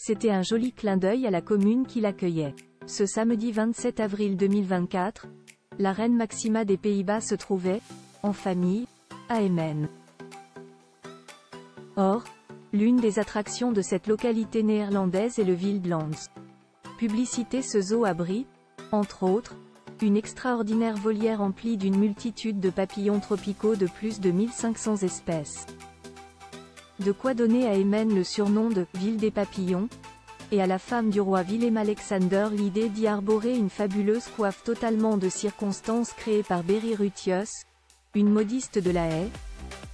C'était un joli clin d'œil à la commune qui l'accueillait. Ce samedi 27 avril 2024, la reine Maxima des Pays-Bas se trouvait, en famille, à Emmen. Or, l'une des attractions de cette localité néerlandaise est le Wildlands. Publicité. Ce zoo abrite, entre autres, une extraordinaire volière emplie d'une multitude de papillons tropicaux de plus de 1500 espèces. De quoi donner à Emmen le surnom de « Ville des papillons », et à la femme du roi Willem-Alexander l'idée d'y arborer une fabuleuse coiffe totalement de circonstance créée par Berry Rutius, une modiste de La Haye.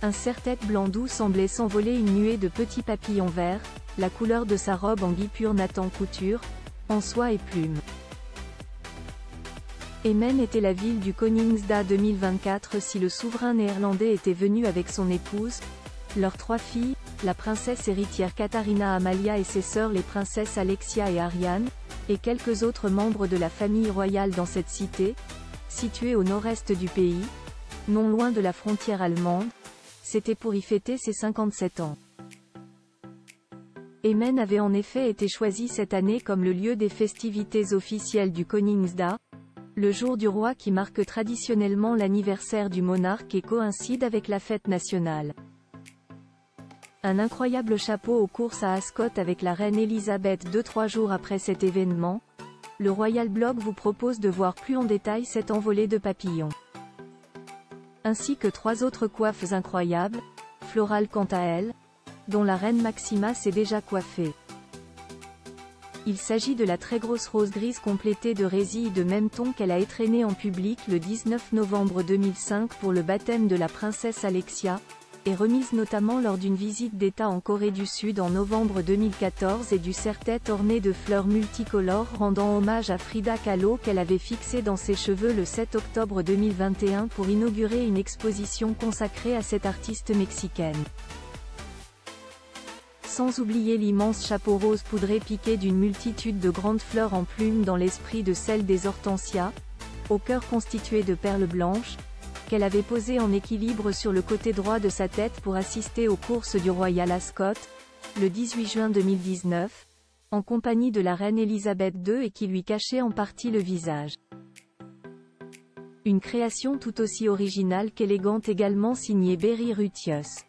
Un serre-tête blanc d'où semblait s'envoler une nuée de petits papillons verts, la couleur de sa robe en guipure Nathan Couture, en soie et plumes. Emmen était la ville du Koningsdag 2024 si le souverain néerlandais était venu avec son épouse, leurs 3 filles, la princesse héritière Katharina Amalia et ses sœurs les princesses Alexia et Ariane, et quelques autres membres de la famille royale dans cette cité, située au nord-est du pays, non loin de la frontière allemande. C'était pour y fêter ses 57 ans. Emmen avait en effet été choisi cette année comme le lieu des festivités officielles du Koningsdag, le jour du roi qui marque traditionnellement l'anniversaire du monarque et coïncide avec la fête nationale. Un incroyable chapeau aux courses à Ascot avec la reine Elisabeth II. 3 jours après cet événement, le Royal Blog vous propose de voir plus en détail cette envolée de papillons. Ainsi que 3 autres coiffes incroyables, florales quant à elles, dont la reine Maxima s'est déjà coiffée. Il s'agit de la très grosse rose grise complétée de résilles de même ton qu'elle a étraînée en public le 19 novembre 2005 pour le baptême de la princesse Alexia, et remise notamment lors d'une visite d'État en Corée du Sud en novembre 2014 et du serre-tête orné de fleurs multicolores rendant hommage à Frida Kahlo qu'elle avait fixé dans ses cheveux le 7 octobre 2021 pour inaugurer une exposition consacrée à cette artiste mexicaine. Sans oublier l'immense chapeau rose poudré piqué d'une multitude de grandes fleurs en plumes dans l'esprit de celle des hortensias, au cœur constitué de perles blanches, qu'elle avait posé en équilibre sur le côté droit de sa tête pour assister aux courses du Royal Ascot, le 18 juin 2019, en compagnie de la reine Elisabeth II et qui lui cachait en partie le visage. Une création tout aussi originale qu'élégante également signée Berry Rutius.